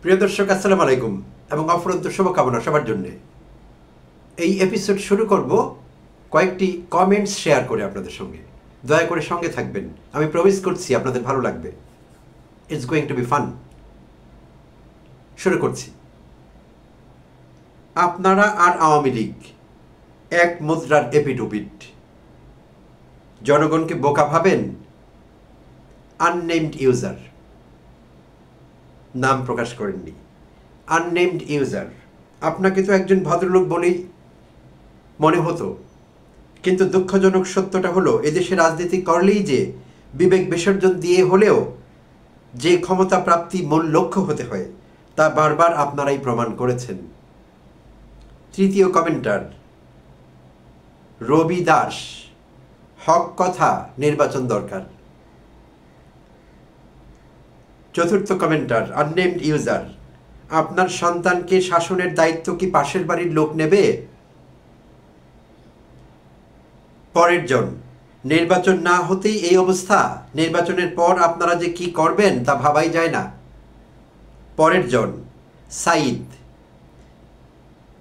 প্রিয় দর্শক, আসসালামু আলাইকুম এবং অফুরন্ত শুভকামনা সবার জন্য। এই এপিসোড শুরু করব কয়েকটি কমেন্টস শেয়ার করে আপনাদের সঙ্গে। দয়া করে সঙ্গে থাকবেন, আমি প্রমিস করছি আপনাদের ভালো লাগবে। It's going to B fun. শুরু করছি। আপনারা আর আওয়ামী লীগ এক মুদ্রার এপিট-ওপিট। জনগণকে বোকা ভাবেন। আননেমড ইউজার, নাম প্রকাশ করেননি, আননেমড ইউজার। আপনাকে তো একজন ভদ্রলোক বলেই মনে হতো, কিন্তু দুঃখজনক সত্যটা হলো এদেশে রাজনীতি করলেই যে বিবেক বিসর্জন দিয়ে হলেও যে ক্ষমতা প্রাপ্তি মূল লক্ষ্য হতে হয় তা বারবার আপনারাই প্রমাণ করেছেন। তৃতীয় কমেন্টার রবি দাস, হক কথা, নির্বাচন দরকার। চতুর্থ কমেন্টার আননেমড ইউজার, আপনার সন্তানকে শাসনের দায়িত্ব কি পাশের বাড়ির লোক নেবে? পরের জন, নির্বাচন না হতেই এই অবস্থা, নির্বাচনের পর আপনারা যে কি করবেন তা ভাবাই যায় না। পরের জন সাইদ,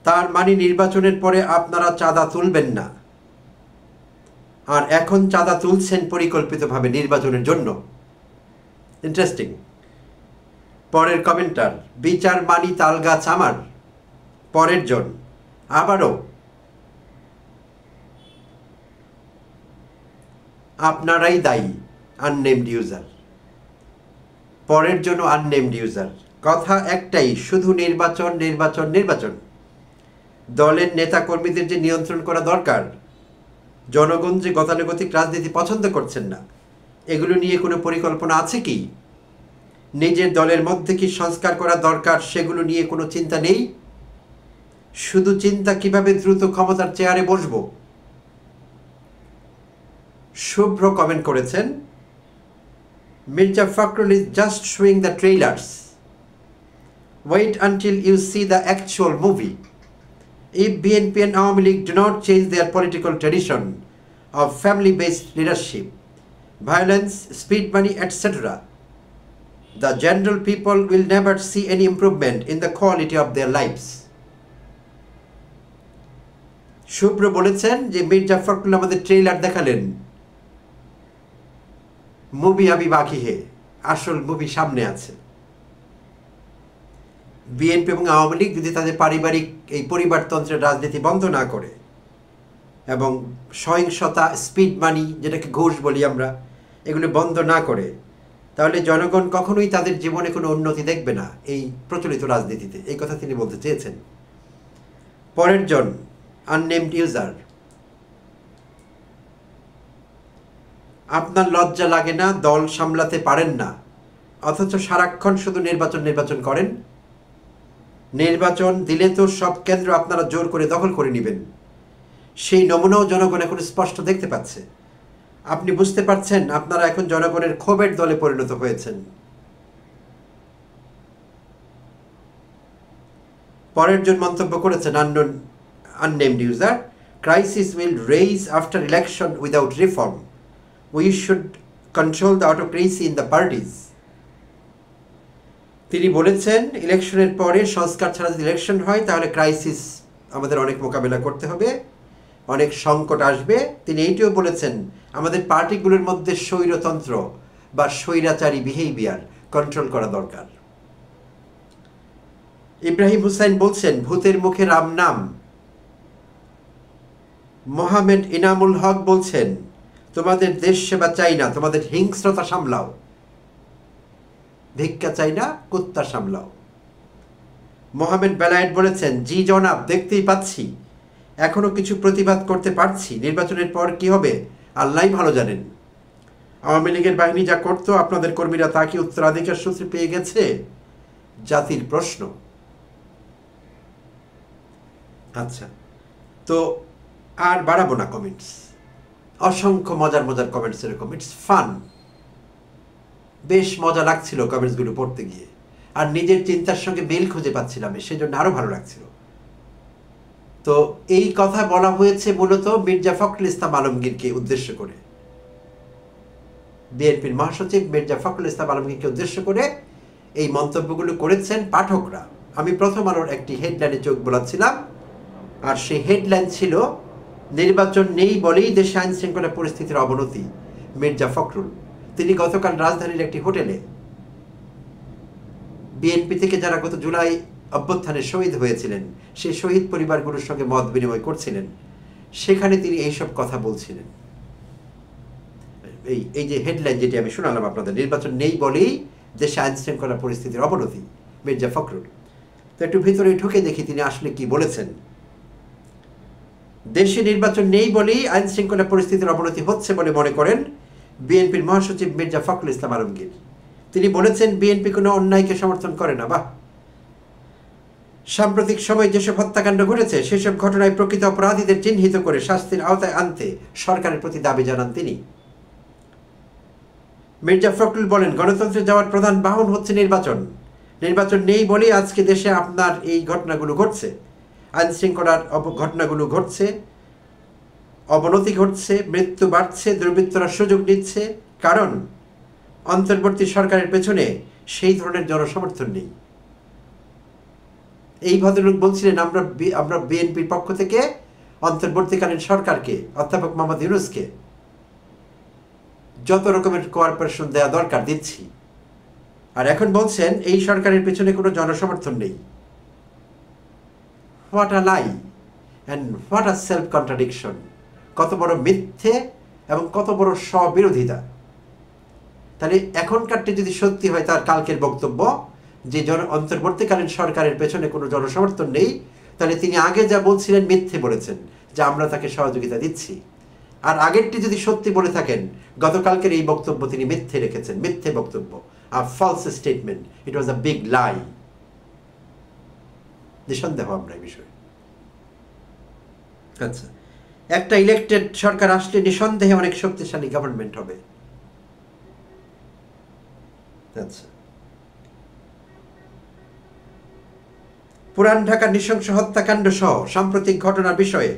তার মানে নির্বাচনের পরে আপনারা চাঁদা তুলবেন না, আর এখন চাঁদা তুলছেন পরিকল্পিতভাবে নির্বাচনের জন্য। ইন্টারেস্টিং। পরের কমেন্টার বিচার মানি তালগাছ আমার। পরের জন আবারও আপনারাই দায়ী, আননেমড ইউজার। পরের জন্য আননেমড ইউজার। কথা একটাই, শুধু নির্বাচন নির্বাচন নির্বাচন। দলের নেতাকর্মীদের যে নিয়ন্ত্রণ করা দরকার, জনগণ যে গতানুগতিক রাজনীতি পছন্দ করছেন না, এগুলো নিয়ে কোনো পরিকল্পনা আছে কি? নিজের দলের মধ্যে কি সংস্কার করা দরকার, সেগুলো নিয়ে কোনো চিন্তা নেই। শুধু চিন্তা কিভাবে দ্রুত ক্ষমতার চেয়ারে বসবো। শুভ্র কমেন্ট করেছেন, Mirza Fakhrul is just showing the trailers. Wait until you see the actual movie. If BNP and Awami League do not change their political tradition of family-based leadership, violence, speed money, etc., the general people will never see any improvement in the quality of their lives. শুভ্র বলেছেন যে মির্জা ফখরুল আমাদের trailer দেখালেন, movie আবি বাকি হে, আসল movie সামনে আছে। BNP এবং আওয়ামী লীগ যদি তাদের পারিবারিক এই পরিবারতন্ত্রের রাজনীতি বন্ধ না করে এবং সহিংসতা, স্পিড মানি, যেটাকে ঘুষ বলি আমরা, এগুলো বন্ধ না করে, তাহলে জনগণ কখনোই তাদের জীবনে কোনো উন্নতি দেখবে না এই প্রচলিত রাজনীতিতে। এই কথা তিনি বলতে চেয়েছেন। পরের জন আননেমড ইউজার, আপনার লজ্জা লাগে না? দল সামলাতে পারেন না, অথচ সারাক্ষণ শুধু নির্বাচন নির্বাচন করেন। নির্বাচন দিলে তো সব কেন্দ্র আপনারা জোর করে দখল করে নেবেন। সেই নমুনাও জনগণ এখন স্পষ্ট দেখতে পাচ্ছে। আপনি বুঝতে পারছেন আপনারা এখন জনগণের ক্ষোভের দলে পরিণত হয়েছেন। পরের জন মন্তব্য করেছেন unnamed user, crisis will raise after election without reform. We should control the autocracy in the parties. তিনি বলেছেন ইলেকশনের পরে সংস্কার ছাড়া যদি ইলেকশন হয় তাহলে ক্রাইসিস আমাদের অনেক মোকাবেলা করতে হবে, অনেক সংকট আসবে। তিনি এইটিও বলেছেন আমাদের পার্টিগুলোর মধ্যে স্বৈরতন্ত্র বা স্বৈরাচারী বিহেভিয়ার কন্ট্রোল করা দরকার। ইব্রাহিম হুসাইন বলছেন ভূতের মুখে রাম নাম। মোহাম্মদ ইনামুল হক বলছেন তোমাদের দেশ সেবা চাই না, তোমাদের হিংস্রতা সামলাও। ভিক্ষা চাই না, কুত্তা সামলাও। মোহাম্মদ বেলায়েত বলেছেন জি জনাব, দেখতেই পাচ্ছি, এখনো কিছু প্রতিবাদ করতে পারছি, নির্বাচনের পর কি হবে আল্লাহই ভালো জানেন। আওয়ামী লীগের বাহিনী যা করতো আপনাদের কর্মীরা তা কি উত্তরাধিকার সূত্রে পেয়ে গেছে? জাতির প্রশ্ন। আচ্ছা, তো আর বাড়াবো না কমেন্টস। অসংখ্য মজার মজার কমেন্টস, এরকম ইটস ফান। বেশ মজা লাগছিল কমেন্টসগুলো পড়তে গিয়ে, আর নিজের চিন্তার সঙ্গে মিল খুঁজে পাচ্ছিলাম, সেজন্য আরো ভালো লাগছিল। তো এই কথা বলা হয়েছে মূলত মির্জা ফখরুল ইসলাম আলমগীরকে উদ্দেশ্য করে, বিএনপির মহাসচিব মির্জা ফখরুল ইসলাম আলমগীরকে উদ্দেশ্য করে এই মন্তব্যগুলো করেছেন পাঠকরা। আমি প্রথম আলোর একটি হেডলাইনে চোখ বোলাচ্ছিলাম, আর সেই হেডলাইন ছিল নির্বাচন নেই বলেই দেশে আইন শৃঙ্খলা পরিস্থিতির অবনতি, মির্জা ফখরুল। তিনি গতকাল রাজধানীর একটি হোটেলে বিএনপি থেকে যারা গত জুলাই অভ্যুত্থানে শহীদ হয়েছিলেন সেই শহীদ পরিবারগুলোর সঙ্গে মত বিনিময় করছিলেন, সেখানে তিনি এইসব কথা বলছিলেন। এই যে হেডলাইন যেটি আমি শোনালাম আপনাদের, নির্বাচন নেই বলেই দেশে আইন শৃঙ্খলা পরিস্থিতির অবনতি, মির্জা ফখরুল। তো একটু ভিতরে ঢুকে দেখি তিনি আসলে কি বলেছেন। দেশে নির্বাচন নেই বলেই আইন শৃঙ্খলা পরিস্থিতির অবনতি হচ্ছে বলে মনে করেন বিএনপির মহাসচিব মির্জা ফখরুল ইসলাম আলমগীর। তিনি বলেছেন, বিএনপি কোনো অন্যায়কে সমর্থন করে না। বাহ! সাম্প্রতিক সময়ে যেসব হত্যাকাণ্ড ঘটেছে সেসব ঘটনায় প্রকৃত অপরাধীদের চিহ্নিত করে শাস্তির আওতায় আনতে সরকারের প্রতি দাবি জানান তিনি। মির্জা ফখরুল বলেন, গণতন্ত্রে যাওয়ার প্রধান বাহন হচ্ছে নির্বাচন। নির্বাচন নেই বলেই আজকে দেশে আপনার এই ঘটনাগুলো ঘটছে, আইন শৃঙ্খলার ঘটনাগুলো ঘটছে, অবনতি ঘটছে, মৃত্যু বাড়ছে, দুর্বৃত্তরা সুযোগ নিচ্ছে, কারণ অন্তর্বর্তী সরকারের পেছনে সেই ধরনের জনসমর্থন নেই। এই ভদ্রলোক বলছিলেন, আমরা বিএনপির পক্ষ থেকে অন্তর্বর্তীকালীন সরকারকে, অধ্যাপক মোহাম্মদ ইউনূসকে যত রকমের কোঅপারেশন দেওয়া দরকার দিচ্ছি, আর এখন বলছেন এই সরকারের পেছনে কোনো জনসমর্থন নেই। What a lie and what a self contradiction! কত বড় মিথ্যে এবং কত বড় স্ববিরোধিতা! তাহলে এখনকারটি যদি সত্যি হয় তার কালকের বক্তব্য যে অন্তর্বর্তীকালীন সরকারের পেছনে কোনো জনসমর্থন নেই, তাহলে তিনি আগে যা বলছিলেন মিথ্যে বলেছেন, যে আমরা তাকে সহযোগিতা দিচ্ছি। আর আগেরটি যদি সত্যি বলে থাকেন, গতকালকের এই বক্তব্য তিনি মিথ্যে রেখেছেন, মিথ্যে বক্তব্য, a false statement, it was a big lie. নিঃসন্দেহ আমরা এই বিষয়ে। আচ্ছা, একটা ইলেক্টেড সরকার আসলে নিঃসন্দেহে অনেক শক্তিশালী গভর্নমেন্ট হবে। আচ্ছা, পুরান ঢাকার নৃশংস হত্যাকাণ্ড সহ সাম্প্রতিক ঘটনার বিষয়ে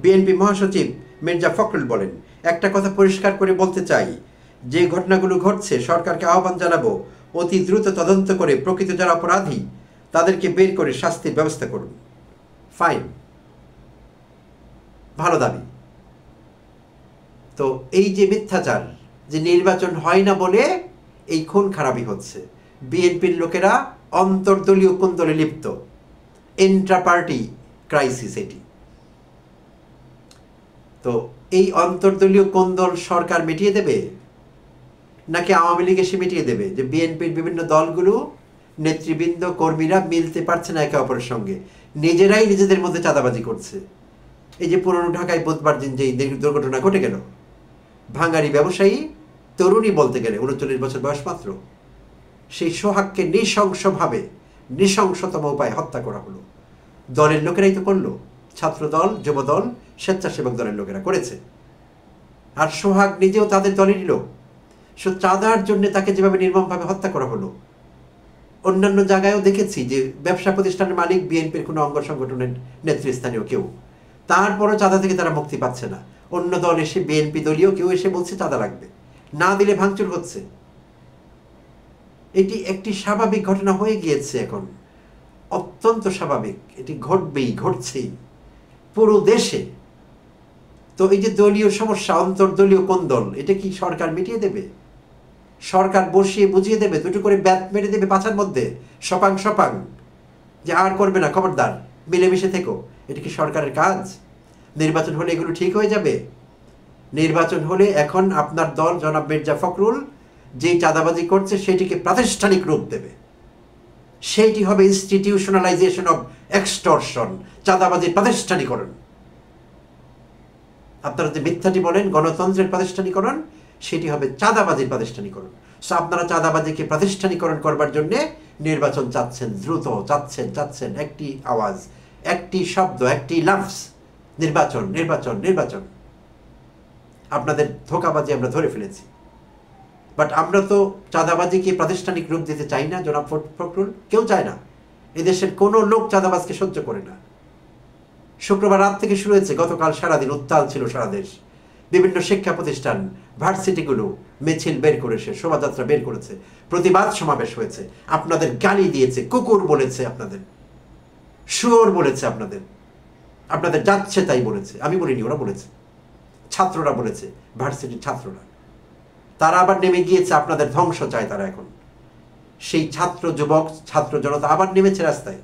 বিএনপি মহাসচিব মির্জা ফখরুল বলেন, একটা কথা পরিষ্কার করে বলতে চাই, যে ঘটনাগুলো ঘটছে সরকারকে আহ্বান জানাবো অতি দ্রুত তদন্ত করে প্রকৃত যারা অপরাধী তাদেরকে বের করে শাস্তির ব্যবস্থা করুন। ফাইন, ভালো দাবি। তো এই যে মিথ্যাচার, যে নির্বাচন হয় না বলে এই খুন খারাপি হচ্ছে, বিএনপির লোকেরা অন্তর্দলীয় কোন্দলে লিপ্ত, ইন্ট্রা পার্টি ক্রাইসিস এটি। তো এই অন্তর্দলীয় কোন্দল সরকার মিটিয়ে দেবে নাকি আওয়ামী লীগ এসে মিটিয়ে দেবে? যে বিএনপির বিভিন্ন দলগুলো, নেতৃবৃন্দ, কর্মীরা মিলতে পারছে না একে অপরের সঙ্গে, নিজেরাই নিজেদের মধ্যে চাঁদাবাজি করছে। এই যে পুরনো ঢাকায় বুধবার দিন যে দুর্ঘটনা ঘটে গেল, ভাঙারি ব্যবসায়ী তরুণী, বলতে গেলে 39 বছর বয়স মাত্র, সেই সোহাগকে নৃশংসভাবে, নৃশংসতম উপায়ে হত্যা করা হলো। দলের লোকেরাই তো করলো, ছাত্র দল, যুব দল, স্বেচ্ছাসেবক দলের লোকেরা করেছে। আর সোহাগ নিজেও তাদের দলেরই লোক। চাঁদার জন্য তাকে যেভাবে নির্মমভাবে হত্যা করা হলো, অন্যান্য জায়গায়ও দেখেছি যে ব্যবসা প্রতিষ্ঠানের মালিক বিএনপির কোনো অঙ্গ সংগঠনের নেতৃস্থানীয় কেউ, তারপরও চাঁদা থেকে তারা মুক্তি পাচ্ছে না। অন্য দল এসে, বিএনপি দলীয় কেউ এসে বলছে চাঁদা লাগবে, না দিলে ভাঙচুর হচ্ছে। এটি একটি স্বাভাবিক ঘটনা হয়ে গিয়েছে এখন, অত্যন্ত স্বাভাবিক। এটি ঘটবেই, ঘটছেই পুরো দেশে। তো এই যে দলীয় সমস্যা, অন্তর্দলীয় কোন্দল, এটা কি সরকার মিটিয়ে দেবে? সরকার বসিয়ে বুঝিয়ে দেবে, দুটো করে ব্যাট মেরে দেবে পাছার মধ্যে, সপাং সপাং, যে আর করবে না, খবরদার, মিলেমিশে থেকো? এটা কি সরকারের কাজ? নির্বাচন হলে এগুলো ঠিক হয়ে যাবে? নির্বাচন হলে এখন আপনার দল জনাব মির্জা ফখরুল যে চাঁদাবাজি করছে সেটিকে প্রাতিষ্ঠানিক রূপ দেবে। সেইটি হবে ইনস্টিটিউশনালাইজেশন অফ এক্সটর্শন, চাঁদাবাজির প্রাতিষ্ঠানিকরণ। আপনারা যে মিথ্যাটি বলেন গণতন্ত্রের প্রাতিষ্ঠানিকরণ, সেটি হবে চাঁদাবাজির প্রাতিষ্ঠানিকরণ। সো আপনারা চাঁদাবাজিকে প্রাতিষ্ঠানিকরণ করবার জন্য নির্বাচন চাচ্ছেন, দ্রুত চাচ্ছেন একটি আওয়াজ, একটি শব্দ, একটি লাফস, নির্বাচন নির্বাচন নির্বাচন। আপনাদের ধোঁকাবাজি আমরা ধরে ফেলেছি। বাট আমরা তো চাঁদাবাজিকে প্রাতিষ্ঠানিক রূপ দিতে চাই না জনাব ফখরুল, কেউ চায় না। এদেশের কোনো লোক চাঁদাবাজকে সহ্য করে না। শুক্রবার রাত থেকে শুরু হয়েছে, গতকাল সারাদিন উত্তাল ছিল সারা দেশ। বিভিন্ন শিক্ষা প্রতিষ্ঠান, ভার্সিটিগুলো, মিছিল বের করেছে, শোভাযাত্রা বের করেছে, প্রতিবাদ সমাবেশ হয়েছে, আপনাদের গালি দিয়েছে, কুকুর বলেছে, আপনাদের শুয়োর বলেছে, আপনাদের যাচ্ছে তাই বলেছে। আমি বলিনি, ওরা বলেছে, ছাত্ররা বলেছে, ভার্সিটির ছাত্ররা। তারা আবার নেমে গিয়েছে, আপনাদের ধ্বংস চায় তারা এখন। সেই ছাত্র যুবক ছাত্র জনতা আবার নেমেছে রাস্তায়,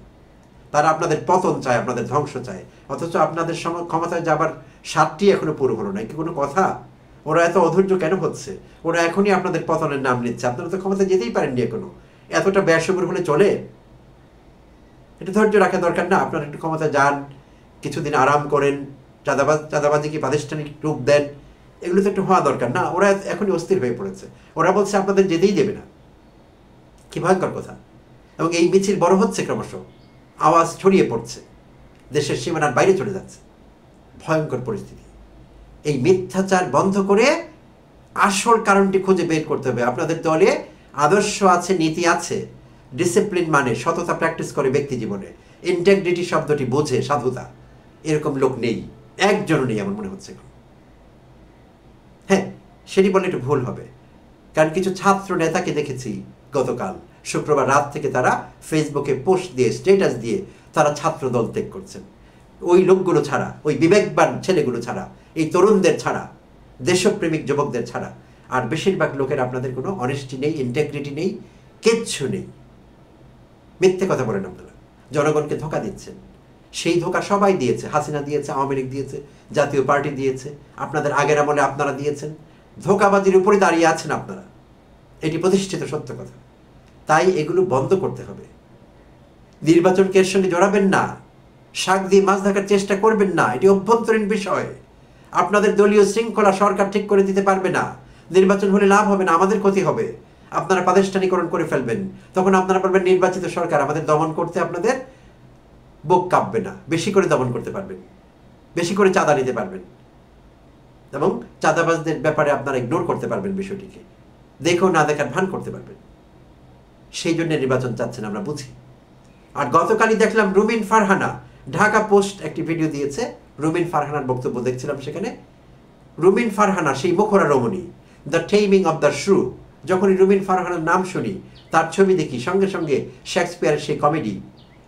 তারা আপনাদের পতন চায়, আপনাদের ধ্বংস চায়। অথচ আপনাদের ক্ষমতায় যাবার স্বাদটি এখনো পুরো হলো না। কি কোনো কথা? ওরা এত অধৈর্য কেন হচ্ছে? ওরা এখনই আপনাদের পতনের নাম নিচ্ছে। আপনারা তো ক্ষমতায় যেতেই পারেননি এখনো। এতটা ব্যয়সবুর হলে চলে? এটা ধৈর্য রাখা দরকার না? আপনারা একটু ক্ষমতা যান, কিছুদিন আরাম করেন, চাঁদাবাজিকে প্রাতিষ্ঠানিক রূপ দেন, এগুলো তো একটু হওয়া দরকার না? ওরা এখনই অস্থির হয়ে পড়েছে। ওরা বলছে আপনাদের যেতেই দেবে না। কি ভয়ঙ্কর কথা! এবং এই মিছিল বড় হচ্ছে, ক্রমশ আওয়াজ ছড়িয়ে পড়ছে, দেশের সীমানার বাইরে চলে যাচ্ছে। ভয়ঙ্কর পরিস্থিতি। এই মিথ্যাচার বন্ধ করে আসল কারণটি খুঁজে বের করতে হবে। আপনাদের দলে আদর্শ আছে, নীতি আছে, ডিসিপ্লিন মানে সততা প্র্যাকটিস করে ব্যক্তি জীবনে, ইন্টেগ্রিটি শব্দটি বোঝে, সাধুতা, এরকম লোক নেই, একজনও নেই আমার মনে হচ্ছে। হ্যাঁ, সেটি বলে একটু ভুল হবে, কারণ কিছু ছাত্র নেতাকে দেখেছি গতকাল শুক্রবার রাত থেকে তারা ফেসবুকে পোস্ট দিয়ে, স্ট্যাটাস দিয়ে তারা ছাত্র দল ত্যাগ করছেন। ওই লোকগুলো ছাড়া, ওই বিবেকবান ছেলেগুলো ছাড়া, এই তরুণদের ছাড়া, দেশপ্রেমিক যুবকদের ছাড়া আর বেশিরভাগ লোকের আপনাদের কোনো অনেস্টি নেই, ইন্টেগ্রিটি নেই, কিচ্ছু নেই। মিথ্যে কথা বলেন আপনারা, জনগণকে ধোঁকা দিচ্ছেন। সেই ধোঁকা সবাই দিয়েছে, হাসিনা দিয়েছে, আওয়ামী লীগ দিয়েছে, জাতীয় পার্টি দিয়েছে, আপনাদের আগের আমলে আপনারা দিয়েছেন। ধোঁকাবাজির উপরে দাঁড়িয়ে আছেন আপনারা, এটি প্রতিষ্ঠিত সত্য কথা। তাই এগুলো বন্ধ করতে হবে। নির্বাচনকে এর সঙ্গে জড়াবেন না, শাক দিয়ে মাছ ঢাকার চেষ্টা করবেন না। এটি অভ্যন্তরীণ বিষয়। আপনাদের দলীয় শৃঙ্খলা সরকার ঠিক করে দিতে পারবে না। নির্বাচন হলে লাভ হবে না, আমাদের ক্ষতি হবে। আপনারা প্রাতিষ্ঠানিকরণ করে ফেলবেন, তখন আপনারা বলবেন নির্বাচিত সরকার, আমাদের দমন করতে আপনাদের বুক কাঁপবে না, বেশি করে দমন করতে পারবেন, বেশি করে চাঁদা নিতে পারবেন, এবং চাঁদাবাজদের ব্যাপারে আপনারা ইগনোর করতে পারবেন, বিষয়টিকে দেখেও না দেখার ভান করতে পারবেন। সেই জন্য নির্বাচন চাচ্ছেন, আমরা বুঝি। আর গতকালই দেখলাম রুমিন ফারহানা ঢাকা পোস্ট একটি ভিডিও দিয়েছে, রুমিন ফারহানার বক্তব্য দেখছিলাম সেখানে। রুমিন ফারহানা সেই মুখরা রমণী, দ্য টেমিং অব দ্য শ্রু। যখনই রুমিন ফারহানার নাম শুনি, তার ছবি দেখি, সঙ্গে সঙ্গে শেক্সপিয়ারের সেই কমেডি,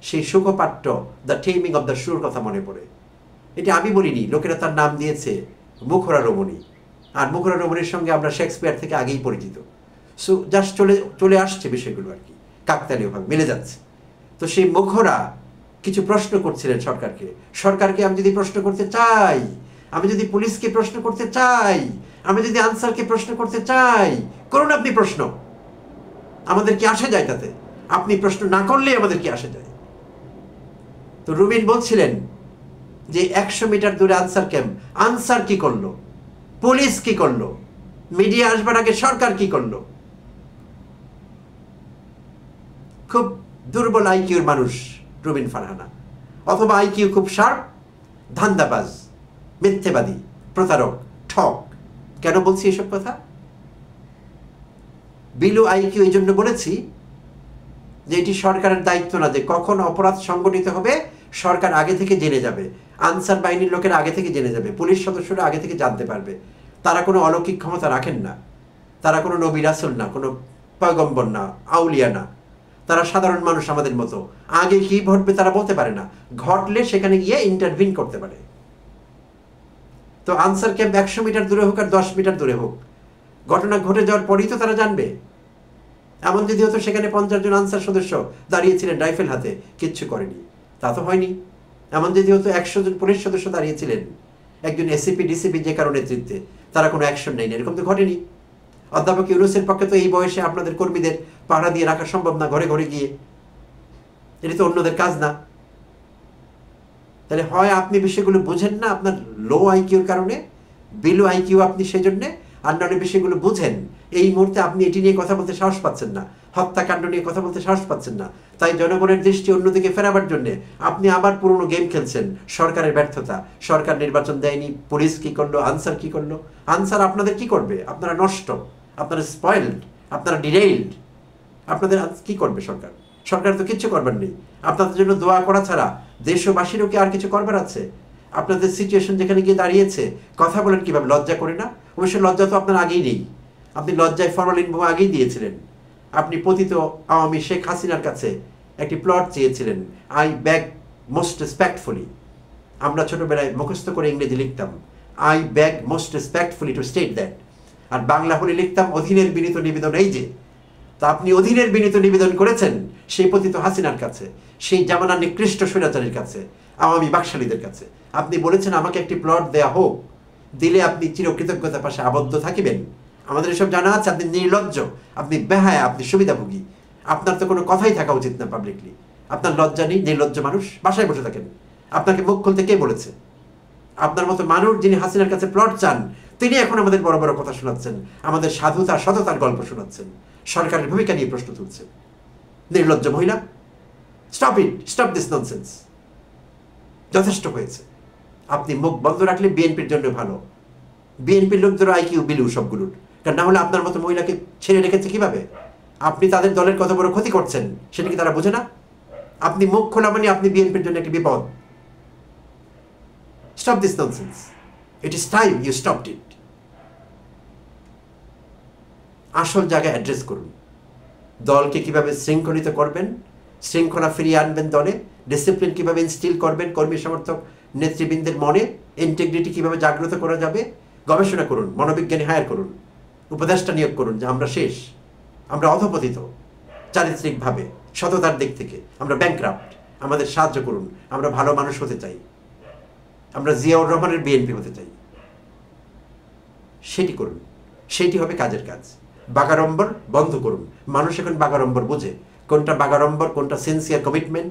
সেই সুখপাঠ্য দ্য টেমিং অব দ্য শ্রুর কথা মনে পড়ে। এটা আমি বলিনি, লোকেরা তার নাম দিয়েছে মুখরা রমণী। আর মুখরা রমণীর সঙ্গে আমরা শেক্সপিয়ার থেকে আগেই পরিচিত। সো জাস্ট চলে আসছে বিষয়গুলো আর কি, কাকতালীয়ভাবে মিলে যাচ্ছে। তো সেই মুখরা কিছু প্রশ্ন করছিলেন সরকারকে। আমি যদি প্রশ্ন করতে চাই, আমি যদি পুলিশকে প্রশ্ন করতে চাই, আমি যদি আনসারকে প্রশ্ন করতে চাই, করুন আপনি প্রশ্ন, আমাদের কি আসে যায় তাতে? আপনি প্রশ্ন না করলে আমাদের কি আসে যায়? তো রুবিন বলছিলেন যে 100 মিটার দূরে আনসার ক্যাম্প, আনসার কি করলো, পুলিশ কি করলো, মিডিয়া আসবার আগে সরকার কি করলো? খুব দুর্বল আইকিউর মানুষ রুবিন ফারহানা, অথবা আইকিউ খুব শার্প, ধান্দাবাজ, মিথ্যেবাদী, প্রতারক, ঠক। কেন বলছি এসব কথা? বিলো আইকিউ এই জন্য বলেছি যে এটি সরকারের দায়িত্ব না যে কখন অপরাধ সংগঠিত হবে সরকার আগে থেকে জেনে যাবে, আনসার বাহিনীর লোকেরা আগে থেকে জেনে যাবে, পুলিশ সদস্যরা আগে থেকে জানতে পারবে। তারা কোনো অলৌকিক ক্ষমতা রাখেন না, তারা কোনো নবী রাসূল না, কোনো পয়গম্বর না, আউলিয়া না। তারা সাধারণ মানুষ আমাদের মতো। আগে কি ঘটবে তারা বলতে পারে না, ঘটলে সেখানে গিয়ে ইন্টারভিন করতে পারে। তো আনসার ক্যাম্প 100 মিটার দূরে হোক আর 10 মিটার দূরে হোক, ঘটনা ঘটে যাওয়ার পরেই তো তারা জানবে। এমন যদি হতো সেখানে 50 জন আনসার সদস্য দাঁড়িয়েছিলেন রাইফেল হাতে, কিচ্ছু করেনি, তা তো হয়নি। এমন যদি হতো 100 জন পুলিশ সদস্য দাঁড়িয়েছিলেন, একজন এসিপি ডিসিপি যে কারো নেতৃত্বে, তারা কোনো অ্যাকশন নেয়নি, এরকম তো ঘটেনি। অধ্যাপক ইউনূসের পক্ষে তো এই বয়সে আপনাদের কর্মীদের পাহারা দিয়ে রাখা সম্ভব না, ঘরে ঘরে গিয়ে। এটা তো অন্যদের কাজ না। তাহলে হয় আপনি বিষয়গুলো বুঝেন না আপনার লো আইকিউর কারণে, বিলো আইকিউ আপনি সেজন্যে, আর নাহলে বিষয়গুলো বুঝেন। এই মুহূর্তে আপনি এটি নিয়ে কথা বলতে সাহস পাচ্ছেন না, হত্যাকাণ্ড নিয়ে কথা বলতে সাহস পাচ্ছেন না। তাই জনগণের দৃষ্টি অন্যদিকে ফেরাবার জন্য আপনি আবার পুরনো গেম খেলছেন। সরকারের ব্যর্থতা, সরকার নির্বাচন দেয়নি, পুলিশ কি করলো, আনসার কি করলো? আনসার আপনাদের কি করবে? আপনারা নষ্ট, আপনারা স্পয়েলড, আপনারা ডিরেইলড। আপনাদের কি করবে সরকার? সরকার তো কিচ্ছু করবার নেই। আপনাদের জন্য দোয়া করা ছাড়া দেশবাসীরও কি আর কিছু করবার আছে? আপনাদের সিচুয়েশন যেখানে গিয়ে দাঁড়িয়েছে, কথা বলেন কিভাবে? লজ্জা করে না? অবশ্যই লজ্জা তো আপনার আগেই নেই। আপনি লজ্জায় ফরমালিন বোমা আগেই দিয়েছিলেন। আপনি পতিত আওয়ামী শেখ হাসিনার কাছে একটি প্লট চেয়েছিলেন, আই ব্যাগ মোস্ট রেসপেক্টফুলি। আমরা ছোটবেলায় মুখস্থ করে ইংরেজি লিখতাম, I beg most respectfully to state that. আর বাংলা হলে লিখতাম অধীনের বিনীত নিবেদন। এই যে, তা আপনি অধীনের বিনীত নিবেদন করেছেন সেই পতিত হাসিনার কাছে, সেই জামানা নিকৃষ্ট স্বৈরাচারীর কাছে, আওয়ামী বাকশালীদের কাছে। আপনি বলেছেন আমাকে একটি প্লট দেয়া হোক, দিলে আপনি চিরকৃতজ্ঞতার পাশে আবদ্ধ থাকিবেন। আমাদের এসব জানা আছে। আপনি নির্লজ্জ, আপনি বেহায়া, আপনি সুবিধাভোগী। আপনার তো কোনো কথাই থাকা উচিত না পাবলিকলি। আপনার লজ্জা নেই? নির্লজ্জ মানুষ, বাসায় বসে থাকেন। আপনাকে মুখ খুলতে কে বলেছে? আপনার মতো মানুষ যিনি হাসিনার কাছে প্লট চান, তিনি এখন আমাদের বড় বড় কথা শোনাচ্ছেন, আমাদের সাধুতা সততার গল্প শোনাচ্ছেন, সরকারের ভূমিকা নিয়ে প্রশ্ন তুলছেন। নির্লজ্জ মহিলা, stop it, stop this nonsense. যথেষ্ট হয়েছে। আপনি মুখ বন্ধ রাখলে বিএনপির জন্য ভালো। বিএনপির লোকদের আইকিউ বিলু সবগুলোর, কারণ না হলে আপনার মতো মহিলাকে ছেড়ে রেখেছে কিভাবে? আপনি তাদের দলের কত বড় ক্ষতি করছেন সেটা কি তারা বোঝে না? আপনি মুখ খোলা মানে আপনি বিএনপির জন্য একটি বিপদ। Stop this nonsense. It is time you stopped it. আসল জায়গায় অ্যাড্রেস করুন। দলকে কিভাবে শৃঙ্খলিত করবেন, শৃঙ্খলা ফিরিয়ে আনবেন দলে, ডিসিপ্লিন কিভাবে ইনস্টিল করবেন কর্মী সমর্থক নেতৃবৃন্দের মনে, ইন্টিগ্রিটি কিভাবে জাগ্রত করা যাবে, গবেষণা করুন, মনোবিজ্ঞানী হায়ার করুন, উপদেষ্টা নিয়োগ করুন যে আমরা শেষ, আমরা অধপতিত চারিত্রিকভাবে, সততার দিক থেকে আমরা ব্যাংক্রাফট, আমাদের সাহায্য করুন, আমরা ভালো মানুষ হতে চাই, আমরা জিয়াউর রহমানের বিএনপি হতে চাই। সেটি করুন, সেটি হবে কাজের কাজ। বাগাড়ম্বর বন্ধ করুন। মানুষ এখন বাগাড়ম্বর বোঝে, কোনটা বাগাড়ম্বর, কোনটা সিনসিয়ার কমিটমেন্ট,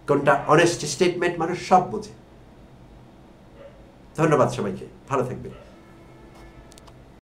কোনটা অনেস্ট স্টেটমেন্ট, মানুষ সব বোঝে। ধন্যবাদ সবাইকে, ভালো থাকবেন।